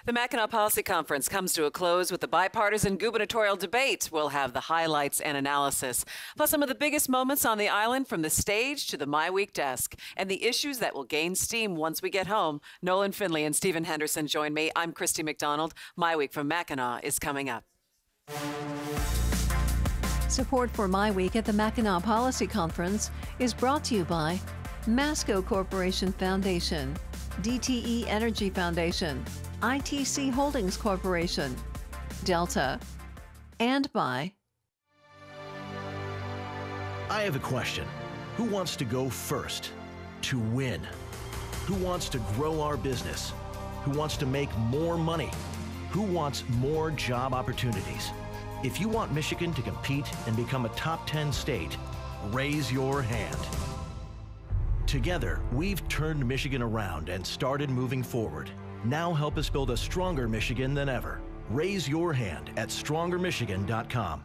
The Mackinac Policy Conference comes to a close with the bipartisan gubernatorial debate. We'll have the highlights and analysis, plus some of the biggest moments on the island from the stage to the My Week desk, and the issues that will gain steam once we get home. Nolan Finley and Stephen Henderson join me. I'm Christy McDonald. My Week from Mackinac is coming up. Support for My Week at the Mackinac Policy Conference is brought to you by Masco Corporation Foundation, DTE Energy Foundation, ITC Holdings Corporation, Delta, and by... I have a question. Who wants to go first? To win? Who wants to grow our business? Who wants to make more money? Who wants more job opportunities? If you want Michigan to compete and become a top 10 state, raise your hand. Together, we've turned Michigan around and started moving forward. Now help us build a stronger Michigan than ever. Raise your hand at strongermichigan.com.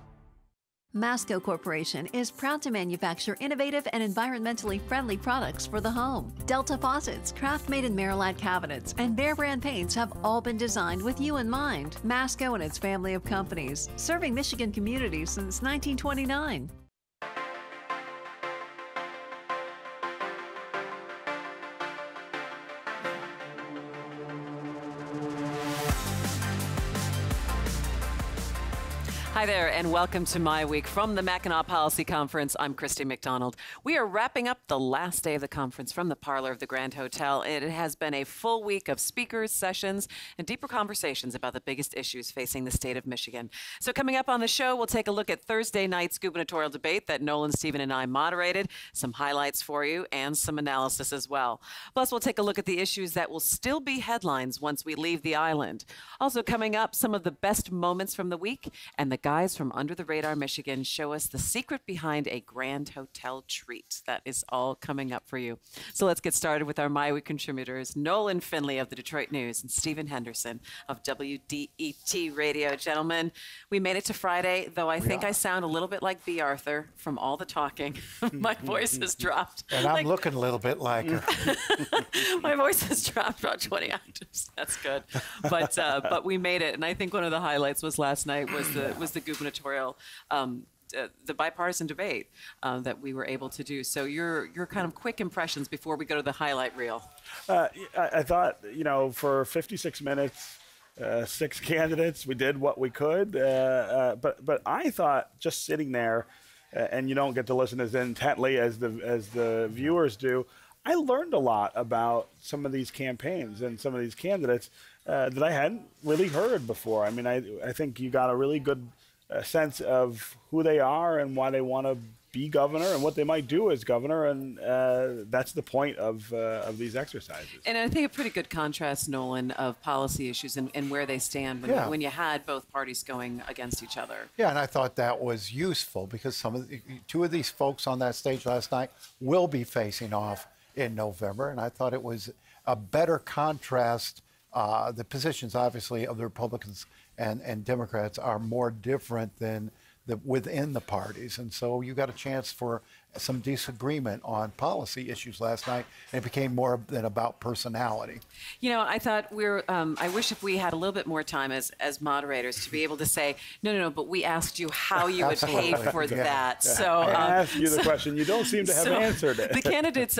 Masco Corporation is proud to manufacture innovative and environmentally friendly products for the home. Delta faucets, craft-made in Merillat cabinets, and Behr brand paints have all been designed with you in mind. Masco and its family of companies, serving Michigan communities since 1929. Hi there, and welcome to My Week from the Mackinac Policy Conference. I'm Christy McDonald. We are wrapping up the last day of the conference from the parlor of the Grand Hotel. It has been a full week of speakers, sessions, and deeper conversations about the biggest issues facing the state of Michigan. So coming up on the show, we'll take a look at Thursday night's gubernatorial debate that Nolan, Stephen, and I moderated, some highlights for you, and some analysis as well. Plus, we'll take a look at the issues that will still be headlines once we leave the island. Also coming up, some of the best moments from the week, and the guys from Under the Radar Michigan show us the secret behind a Grand Hotel treat. That is all coming up for you. So let's get started with our My Week contributors, Nolan Finley of the Detroit News and Stephen Henderson of WDET Radio. Gentlemen, we made it to Friday, though I think I sound a little bit like B. Arthur from all the talking. My voice has dropped. And I'm looking a little bit like her. My voice has dropped about 20 octaves. That's good. But we made it, and I think one of the highlights was last night was the gubernatorial, the bipartisan debate that we were able to do. So your kind of quick impressions before we go to the highlight reel. I thought, for 56 minutes, 6 candidates, we did what we could. But I thought just sitting there, and you don't get to listen as intently as the viewers do, I learned a lot about some of these campaigns and some of these candidates that I hadn't really heard before. I mean, I think you got a really good sense of who they are and why they want to be governor and what they might do as governor, and that's the point of these exercises. And I think a pretty good contrast, Nolan, of policy issues and where they stand when you had both parties going against each other. Yeah, and I thought that was useful because two of these folks on that stage last night will be facing off in November, and I thought it was a better contrast. The positions, obviously, of the Republicans and Democrats are more different than within the parties. And so you got a chance for some disagreement on policy issues last night, and it became more than about personality. I thought I wish if we had a little bit more time as moderators to be able to say, no, but we asked you how you would pay for that. So I asked you the question. You don't seem to have answered it. The candidates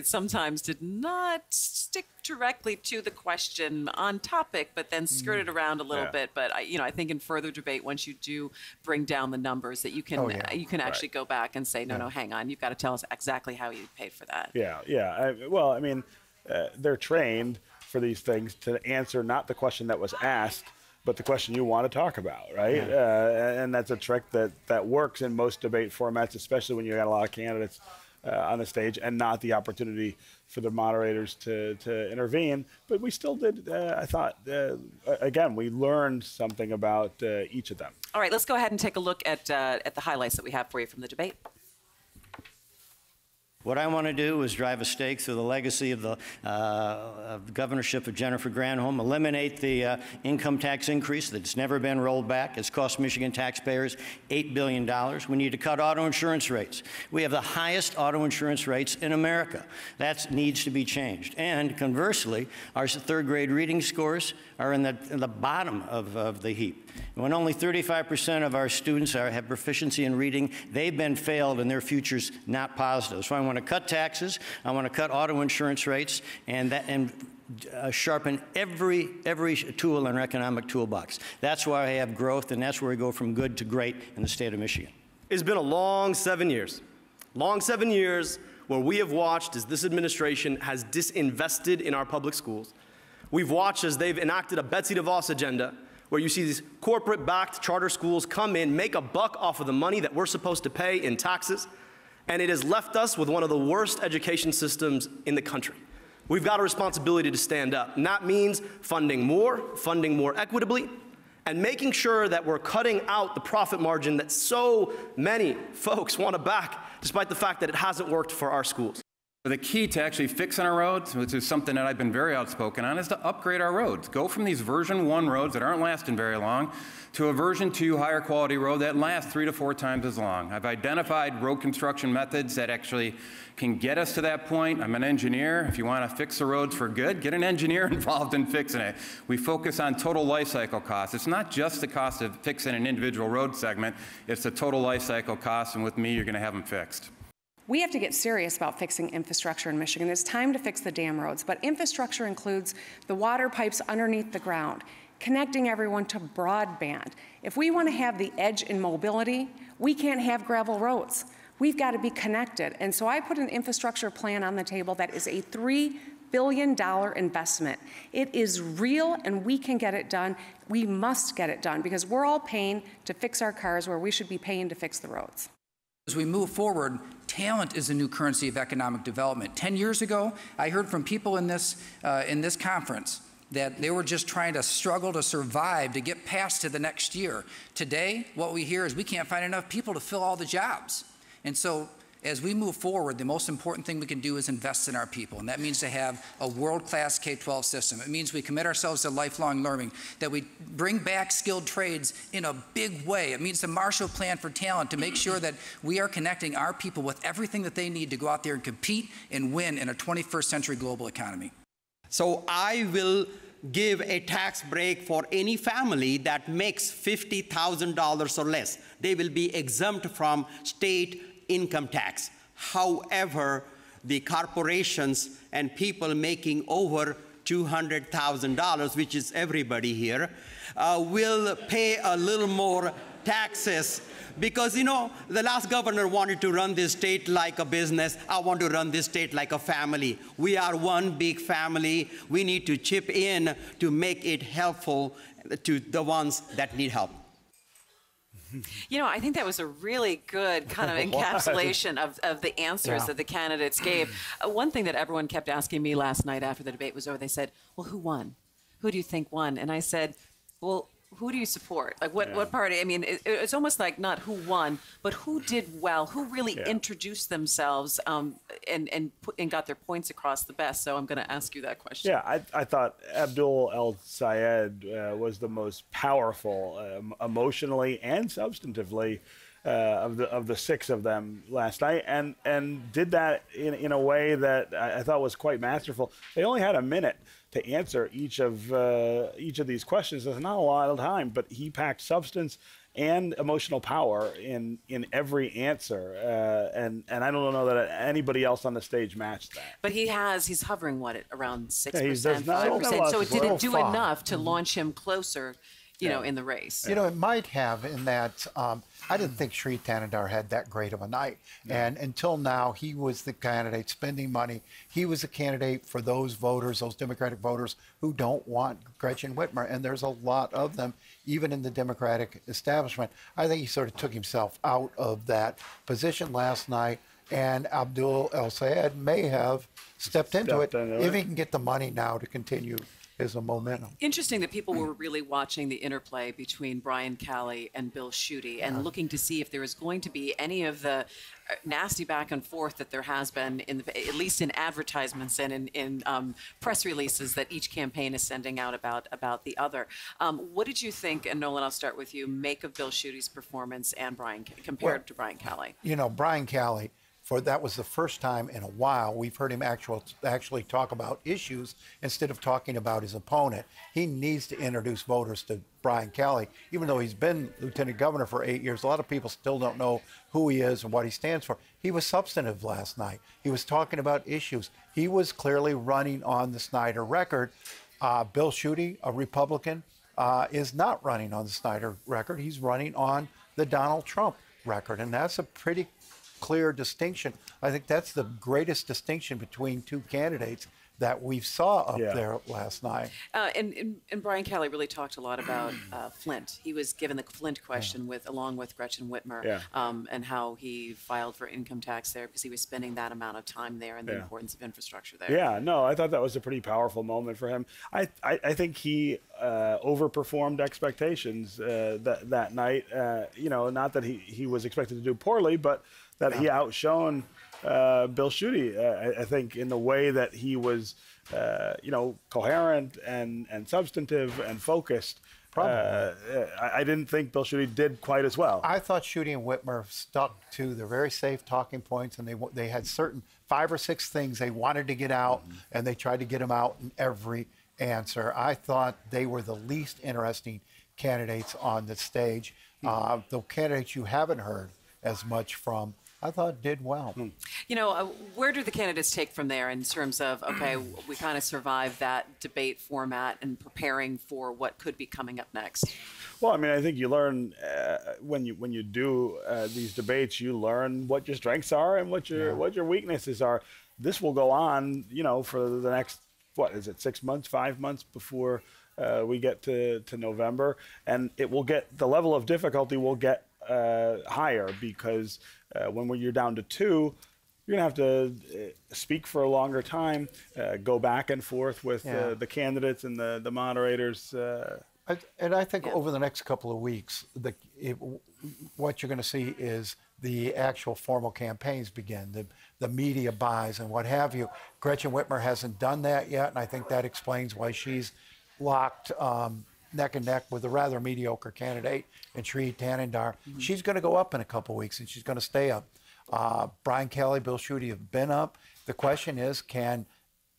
sometimes did not stick directly to the question on topic, but then skirted around a little bit. But I think in further debate, once you do bring down the numbers, that you can actually go back and say, no, hang on, you've got to tell us exactly how you paid for that. They're trained for these things to answer not the question that was asked, but the question you want to talk about, right? And that's a trick that works in most debate formats, especially when you got a lot of candidates on the stage and not the opportunity for the moderators to intervene. But we still did, I thought, again, we learned something about each of them. All right, let's go ahead and take a look at the highlights that we have for you from the debate. What I want to do is drive a stake through the legacy of the governorship of Jennifer Granholm, eliminate the income tax increase that's never been rolled back. It's cost Michigan taxpayers $8 billion. We need to cut auto insurance rates. We have the highest auto insurance rates in America. That needs to be changed. And conversely, our third grade reading scores are in the bottom of the heap. When only 35% of our students have proficiency in reading, they've been failed and their future's not positive. So I want to cut taxes, I want to cut auto insurance rates, and sharpen every tool in our economic toolbox. That's why I have growth, and that's where we go from good to great in the state of Michigan. It's been a long 7 years. Long 7 years where we have watched as this administration has disinvested in our public schools. We've watched as they've enacted a Betsy DeVos agenda where you see these corporate-backed charter schools come in, make a buck off of the money that we're supposed to pay in taxes, and it has left us with one of the worst education systems in the country. We've got a responsibility to stand up, and that means funding more equitably, and making sure that we're cutting out the profit margin that so many folks want to back, despite the fact that it hasn't worked for our schools. The key to actually fixing our roads, which is something that I've been very outspoken on, is to upgrade our roads. Go from these version 1 roads that aren't lasting very long to a version 2 higher quality road that lasts 3 to 4 times as long. I've identified road construction methods that actually can get us to that point. I'm an engineer. If you want to fix the roads for good, get an engineer involved in fixing it. We focus on total life cycle costs. It's not just the cost of fixing an individual road segment, it's the total life cycle cost, and with me, you're going to have them fixed. We have to get serious about fixing infrastructure in Michigan. It's time to fix the dam roads, but infrastructure includes the water pipes underneath the ground, connecting everyone to broadband. If we want to have the edge in mobility, we can't have gravel roads. We've got to be connected. And so I put an infrastructure plan on the table that is a $3 billion investment. It is real, and we can get it done. We must get it done because we're all paying to fix our cars where we should be paying to fix the roads. As we move forward, talent is the new currency of economic development. 10 years ago, I heard from people in this conference that they were just trying to struggle to survive to get past to the next year. Today, what we hear is we can't find enough people to fill all the jobs. And so as we move forward, the most important thing we can do is invest in our people, and that means to have a world-class K-12 system. It means we commit ourselves to lifelong learning, that we bring back skilled trades in a big way. It means the Marshall Plan for talent to make sure that we are connecting our people with everything that they need to go out there and compete and win in a 21st century global economy. So I will give a tax break for any family that makes $50,000 or less. They will be exempt from state income tax. However, the corporations and people making over $200,000, which is everybody here, will pay a little more taxes because, you know, the last governor wanted to run this state like a business. I want to run this state like a family. We are one big family. We need to chip in to make it helpful to the ones that need help. You know, I think that was a really good kind of encapsulation of the answers that the candidates gave. One thing that everyone kept asking me last night after the debate was over, they said, well, who won? Who do you think won? And I said, well, who do you support? Like what party? I mean, it's almost like not who won, but who did well, who really introduced themselves and got their points across the best. So I'm going to ask you that question. Yeah, I thought Abdul El-Sayed was the most powerful emotionally and substantively of the 6 of them last night, and did that in a way that I thought was quite masterful. They only had a minute to answer each of these questions. There's not a lot of time, but he packed substance and emotional power in every answer, and I don't know that anybody else on the stage matched that. But he's hovering at around 6%, Yeah, 5%. So it didn't do enough to launch him closer, you know, in the race. You know, it might have in that I didn't think Sri Thanedar had that great of a night. And until now, he was the candidate spending money. He was the candidate for those voters, those Democratic voters who don't want Gretchen Whitmer. And there's a lot of them, even in the Democratic establishment. I think he sort of took himself out of that position last night. And Abdul El-Sayed may have stepped into it if he can get the money now to continue is a momentum. Interesting that people were really watching the interplay between Brian Calley and Bill Schuette and looking to see if there was going to be any of the nasty back and forth that there has been, at least in advertisements and in press releases that each campaign is sending out about the other. What did you think, and Nolan, I'll start with you, make of Bill Schuette's performance and compared to Brian Calley? You know, Brian Calley, that was the first time in a while we've heard him actually talk about issues instead of talking about his opponent. He needs to introduce voters to Brian Calley. Even though he's been lieutenant governor for 8 years, a lot of people still don't know who he is and what he stands for. He was substantive last night. He was talking about issues. He was clearly running on the Snyder record. Bill Schuette, a Republican, is not running on the Snyder record. He's running on the Donald Trump record, and that's a pretty clear distinction. I think that's the greatest distinction between two candidates that we saw up there last night. And Brian Calley really talked a lot about Flint. He was given the Flint question along with Gretchen Whitmer, and how he filed for income tax there because he was spending that amount of time there and the importance of infrastructure there. Yeah, no, I thought that was a pretty powerful moment for him. I think he overperformed expectations that night. You know, not that he was expected to do poorly, but that he outshone Bill Schuette, I think, in the way that he was, you know, coherent and substantive and focused. I didn't think Bill Schuette did quite as well. I thought Schuette and Whitmer stuck to their very safe talking points, and they had certain 5 or 6 things they wanted to get out, and they tried to get them out in every answer. I thought they were the least interesting candidates on the stage. The candidates you haven't heard as much from, I thought did well. You know, where do the candidates take from there in terms of, okay, we kind of survived that debate format and preparing for what could be coming up next? Well, I mean, I think you learn when you do these debates, you learn what your strengths are and what your weaknesses are. This will go on, you know, for the next, what is it, 6 months, 5 months before we get to November, and it will get, the level of difficulty will get higher because when you're down to 2, you're going to have to speak for a longer time, go back and forth with the candidates and the moderators. And I think over the next couple of weeks, what you're going to see is the actual formal campaigns begin, the media buys and what have you. Gretchen Whitmer hasn't done that yet, and I think that explains why she's locked neck and neck with a rather mediocre candidate in Sri Tanandar. She's going to go up in a couple of weeks, and she's going to stay up. Brian Calley, Bill Schuette have been up. The question is, can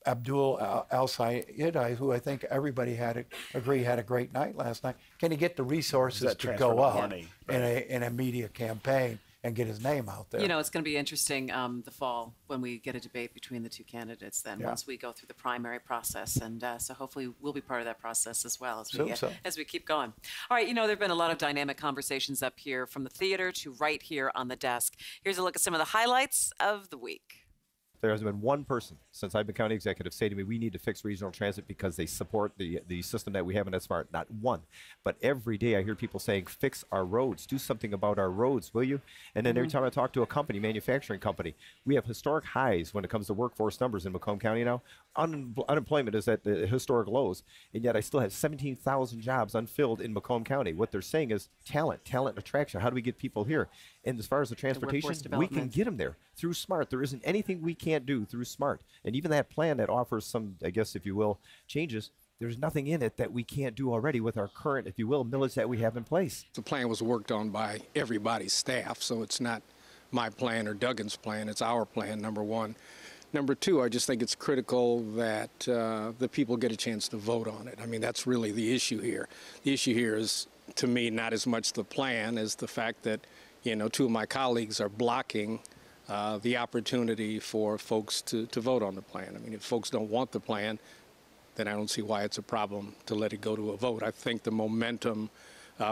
Abdul El-Sayed, who I think everybody had a great night last night, can he get the resources to go up in a media campaign and get his name out there? You know, it's going to be interesting the fall when we get a debate between the two candidates then, once we go through the primary process. And so hopefully we'll be part of that process as well as we keep going. All right, you know, there have been a lot of dynamic conversations up here from the theater to right here on the desk. Here's a look at some of the highlights of the week. There has been one person since I've been county executive say to me, we need to fix regional transit because they support the system that we have, and that's smart. Not one. But every day I hear people saying, fix our roads. Do something about our roads, will you? And then every time I talk to a company, manufacturing company, we have historic highs when it comes to workforce numbers in Macomb County now. Unemployment is at the historic lows, and yet I still have 17,000 jobs unfilled in Macomb County. What they're saying is talent attraction. How do we get people here? And as far as the transportation, we can get them there through SMART. There isn't anything we can't do through SMART. And even that plan that offers some, I guess, if you will, changes, there's nothing in it that we can't do already with our current, if you will, millage that we have in place. The plan was worked on by everybody's staff, so it's not my plan or Duggan's plan. It's our plan, number one. Number two, I just think it's critical that the people get a chance to vote on it. I mean, that's really the issue here. The issue here is, to me, not as much the plan as the fact that, you know, 2 of my colleagues are blocking the opportunity for folks to vote on the plan. I mean, if folks don't want the plan, then I don't see why it's a problem to let it go to a vote. I think the momentum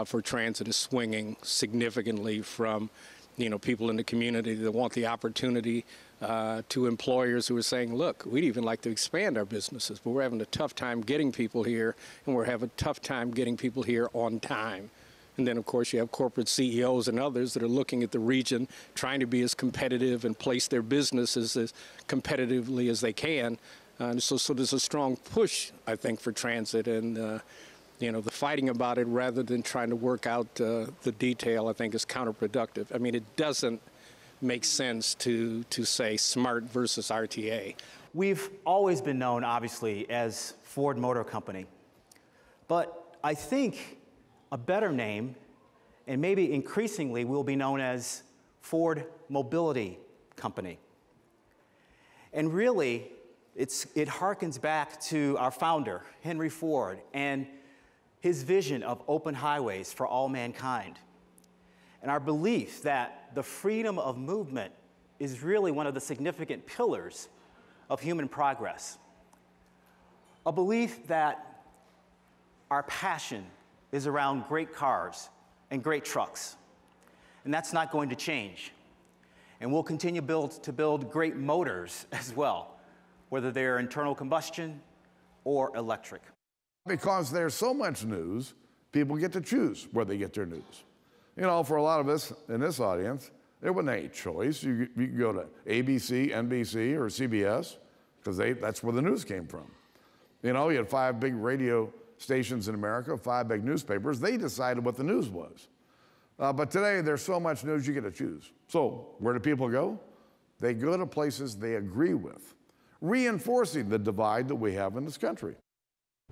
for transit is swinging significantly from, you know, people in the community that want the opportunity to employers who are saying, look, we'd even like to expand our businesses, but we're having a tough time getting people here, and we're having a tough time getting people here on time. And then, of course, you have corporate CEOs and others that are looking at the region, trying to be as competitive and place their businesses as competitively as they can So there's a strong push, I think, for transit, and the fighting about it rather than trying to work out the detail, I think, is counterproductive. I mean, it doesn't make sense to say SMART versus RTA. We've always been known, obviously, as Ford Motor Company. But I think a better name, and maybe increasingly, will be known as Ford Mobility Company. And really, it harkens back to our founder, Henry Ford, and his vision of open highways for all mankind. And our belief that the freedom of movement is really one of the significant pillars of human progress. A belief that our passion is around great cars and great trucks. And that's not going to change. And we'll continue to build great motors as well, whether they're internal combustion or electric. Because there's so much news, people get to choose where they get their news. You know, for a lot of us in this audience, there wasn't any choice. You could go to ABC, NBC, or CBS, because that's where the news came from. You know, you had 5 big radio stations in America, 5 big newspapers. They decided what the news was. But today, there's so much news, you get to choose. So where do people go? They go to places they agree with, reinforcing the divide that we have in this country.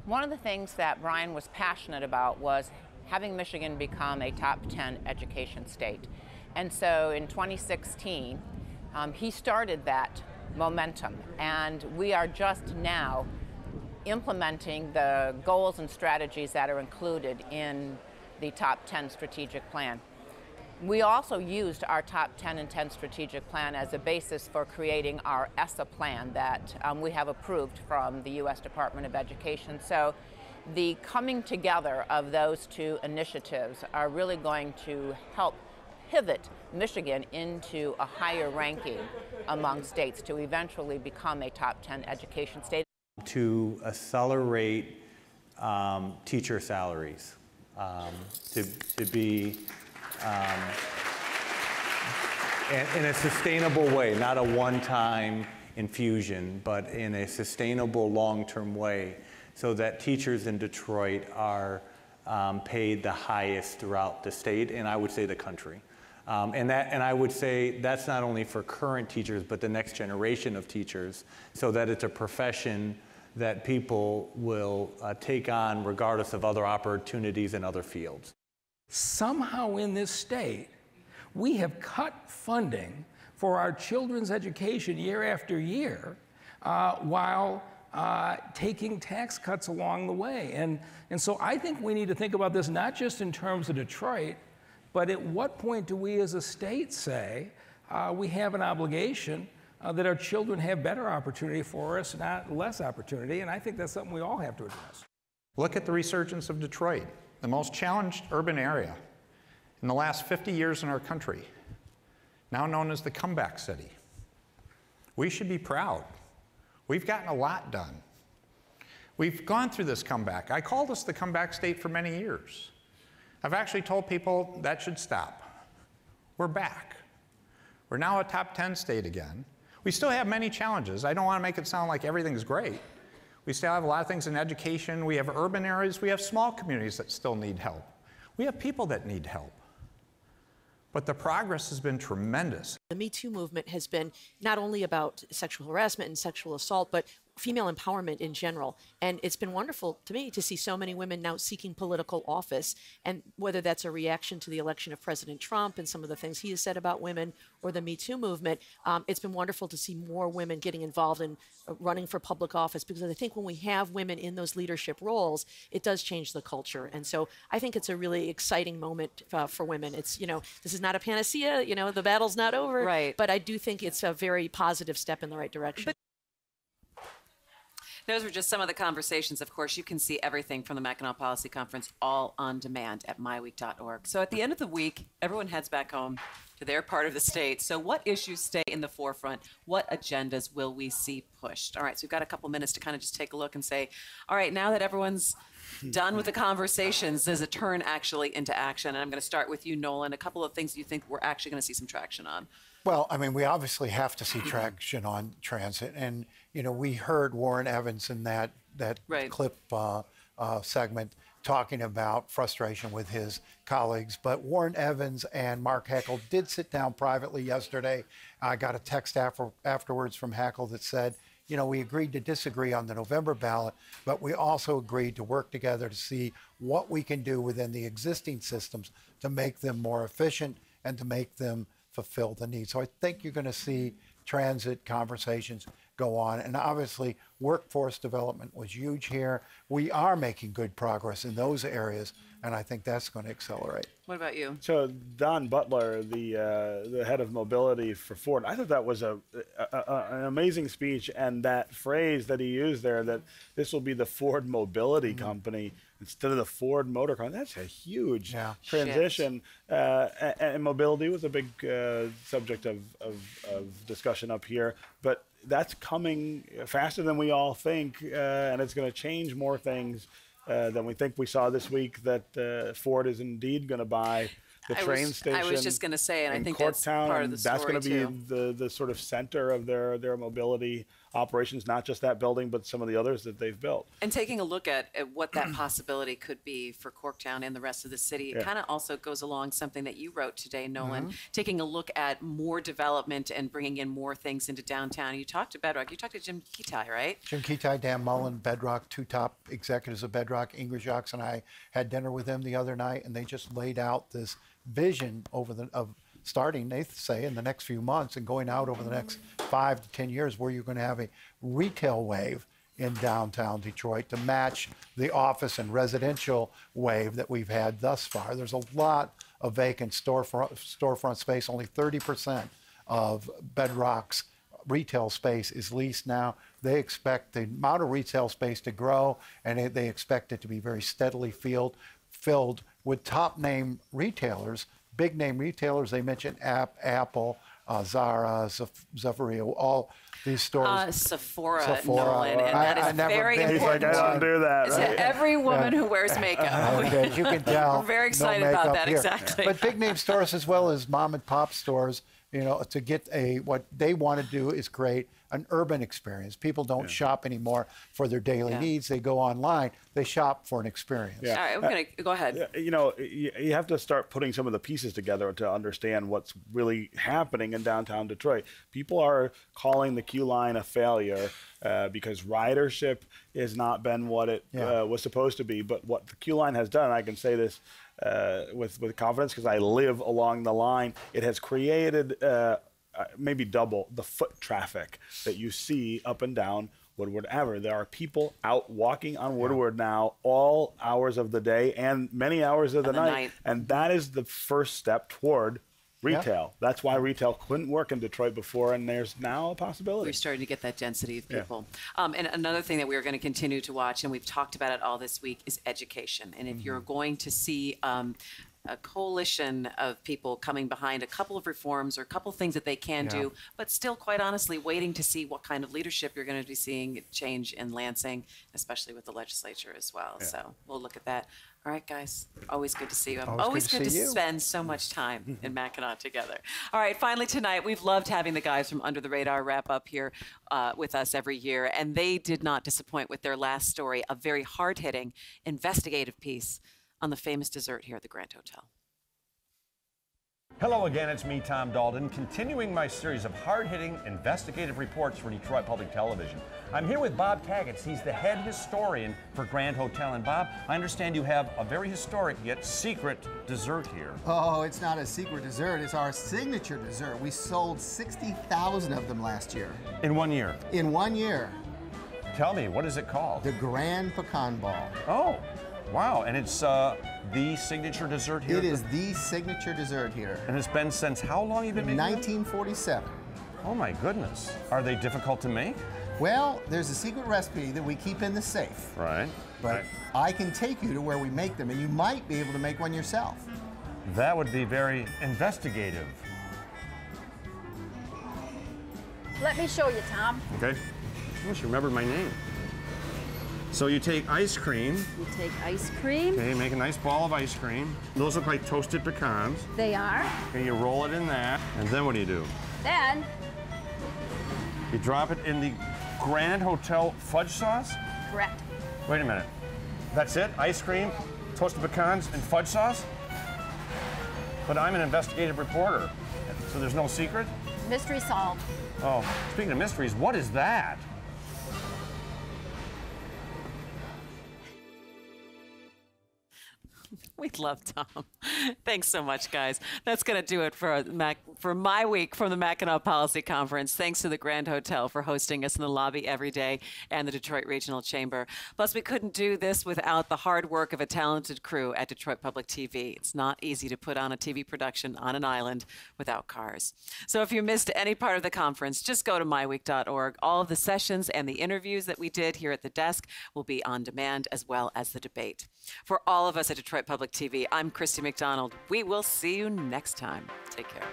One of the things that Brian was passionate about was having Michigan become a top 10 education state. And so in 2016, he started that momentum. And we are just now implementing the goals and strategies that are included in the top 10 strategic plan. We also used our top 10 and 10 strategic plan as a basis for creating our ESSA plan that we have approved from the U.S. Department of Education. So the coming together of those two initiatives are really going to help pivot Michigan into a higher ranking among states to eventually become a top 10 education state. To accelerate teacher salaries, to be in a sustainable way, not a one-time infusion, but in a sustainable long-term way, so that teachers in Detroit are paid the highest throughout the state, and I would say the country. And I would say that's not only for current teachers, but the next generation of teachers, so that it's a profession that people will take on regardless of other opportunities in other fields. Somehow in this state, we have cut funding for our children's education year after year while taking tax cuts along the way. And so I think we need to think about this not just in terms of Detroit, but at what point do we as a state say we have an obligation that our children have better opportunity for us, not less opportunity? And I think that's something we all have to address. Look at the resurgence of Detroit, the most challenged urban area in the last 50 years in our country, now known as the comeback city. We should be proud. We've gotten a lot done. We've gone through this comeback. I called us the comeback state for many years. I've actually told people that should stop. We're back. We're now a top 10 state again. We still have many challenges. I don't want to make it sound like everything's great. We still have a lot of things in education. We have urban areas. We have small communities that still need help. We have people that need help. But the progress has been tremendous. The Me Too movement has been not only about sexual harassment and sexual assault, but female empowerment in general. And it's been wonderful to me to see so many women now seeking political office. And whether that's a reaction to the election of President Trump and some of the things he has said about women, or the Me Too movement, it's been wonderful to see more women getting involved in running for public office, because I think when we have women in those leadership roles, it does change the culture. And so I think it's a really exciting moment for women. It's, this is not a panacea, the battle's not over, right. But I do think it's a very positive step in the right direction. Those were just some of the conversations. Of course, you can see everything from the Mackinac Policy Conference all on demand at myweek.org. So at the end of the week, everyone heads back home to their part of the state. So what issues stay in the forefront? What agendas will we see pushed? All right, so we've got a couple minutes to kind of just take a look and say, all right, now that everyone's done with the conversations, does it turn actually into action? And I'm going to start with you, Nolan. A couple of things you think we're actually going to see some traction on. Well, I mean, we obviously have to see traction on transit. And, you know, we heard Warren Evans in that clip segment talking about frustration with his colleagues. But Warren Evans and Mark Hackel did sit down privately yesterday. I got a text afterwards from Hackel that said, you know, we agreed to disagree on the November ballot, but we also agreed to work together to see what we can do within the existing systems to make them more efficient and to make them fulfill the needs. So I think you're going to see transit conversations go on. And obviously, workforce development was huge here. We are making good progress in those areas, and I think that's going to accelerate. What about you? So Don Butler, the head of mobility for Ford, I thought that was an amazing speech, and that phrase that he used there, that this will be the Ford Mobility Company instead of the Ford Motor Company, that's a huge transition. And mobility was a big subject of discussion up here, but that's coming faster than we all think, and it's going to change more things than we think. We saw this week that Ford is indeed going to buy the train station. I was just going to say, and I think that's Corktown, part of the story, that's going to be the sort of center of their mobility operations, not just that building, but some of the others that they've built. And taking a look at what that possibility could be for Corktown and the rest of the city, it kind of also goes along something that you wrote today, Nolan, taking a look at more development and bringing in more things into downtown. You talked to Bedrock. You talked to Jim Ketai, right? Jim Ketai, Dan Mullen, Bedrock, two top executives of Bedrock. Ingrid Jacques and I had dinner with them the other night, and they just laid out this vision of starting, they say, in the next few months and going out over the next 5 to 10 years, where you're going to have a retail wave in downtown Detroit to match the office and residential wave that we've had thus far. There's a lot of vacant storefront space. Only 30% of Bedrock's retail space is leased now. They expect the amount of retail space to grow, and they expect it to be very steadily filled with top name retailers, big name retailers. They mentioned Apple, Zara, Zafira, all these stores. Sephora. Nolan, and that is very important. He's like, I don't do that. Right? Every woman who wears makeup. Okay, as you can tell. We're very excited about that, here. exactly. But big name stores as well as mom and pop stores, you know, to get what they want to do is create an urban experience. People don't shop anymore for their daily needs. They go online. They shop for an experience. All right, we're going to go ahead. You know, you have to start putting some of the pieces together to understand what's really happening in downtown Detroit. People are calling the Q line a failure because ridership has not been what it was supposed to be. But what the Q line has done, I can say this with confidence because I live along the line, it has created maybe double the foot traffic that you see up and down Woodward Avenue. There are people out walking on Woodward now all hours of the day and many hours of the night. And that is the first step toward retail. That's why retail couldn't work in Detroit before, and there's now a possibility. We're starting to get that density of people. And another thing that we're going to continue to watch, and we've talked about it all this week, is education. And if you're going to see a coalition of people coming behind a couple of reforms or a couple of things that they can do, but still, quite honestly, waiting to see what kind of leadership you're going to be seeing change in Lansing, especially with the legislature as well. So we'll look at that. All right, guys, always good to see you. Always good to spend so much time in Mackinac together. All right, finally tonight, we've loved having the guys from Under the Radar wrap up here with us every year, and they did not disappoint with their last story, a very hard-hitting, investigative piece on the famous dessert here at the Grand Hotel. Hello again, it's me, Tom Dalton, continuing my series of hard-hitting investigative reports for Detroit Public Television. I'm here with Bob Kagitz. He's the head historian for Grand Hotel. And Bob, I understand you have a very historic yet secret dessert here. Oh, it's not a secret dessert. It's our signature dessert. We sold 60,000 of them last year. In 1 year? In 1 year. Tell me, what is it called? The Grand Pecan Ball. Oh, wow. And it's the signature dessert here? It is the signature dessert here. And it's been since how long you've been making them? 1947. Oh my goodness. Are they difficult to make? Well, there's a secret recipe that we keep in the safe. Right. But I can take you to where we make them, and you might be able to make one yourself. That would be very investigative. Let me show you, Tom. Okay. I almost remembered my name. So you take ice cream. You take ice cream. Okay, make a nice ball of ice cream. Those look like toasted pecans. They are. Okay, you roll it in that. And then what do you do? Then, You drop it in the Grand Hotel fudge sauce? correct. Wait a minute. That's it? Ice cream, toasted pecans, and fudge sauce? But I'm an investigative reporter, so there's no secret? Mystery solved. Oh, speaking of mysteries, what is that? We love Tom. Thanks so much, guys. That's going to do it for my week from the Mackinac Policy Conference. Thanks to the Grand Hotel for hosting us in the lobby every day and the Detroit Regional Chamber. Plus, we couldn't do this without the hard work of a talented crew at Detroit Public TV. It's not easy to put on a TV production on an island without cars. So if you missed any part of the conference, just go to myweek.org. All of the sessions and the interviews that we did here at the desk will be on demand, as well as the debate. For all of us at Detroit Public TV, I'm Christy McDonald. We will see you next time. Take care.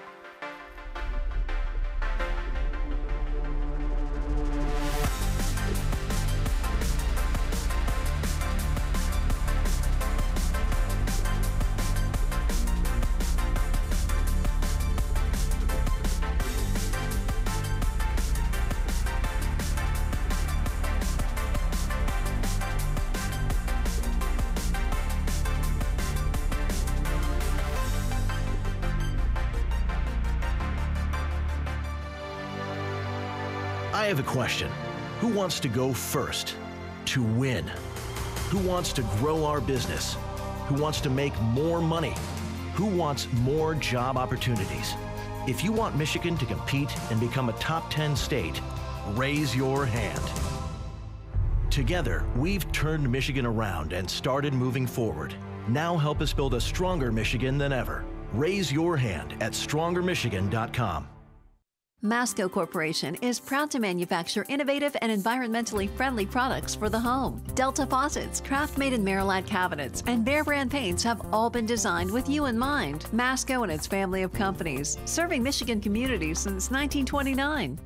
I have a question. Who wants to go first? To win? Who wants to grow our business? Who wants to make more money? Who wants more job opportunities? If you want Michigan to compete and become a top 10 state, raise your hand. Together, we've turned Michigan around and started moving forward. Now help us build a stronger Michigan than ever. Raise your hand at strongermichigan.com. Masco Corporation is proud to manufacture innovative and environmentally friendly products for the home. Delta faucets, craft-made in Merillat cabinets, and Behr brand paints have all been designed with you in mind. Masco and its family of companies, serving Michigan communities since 1929.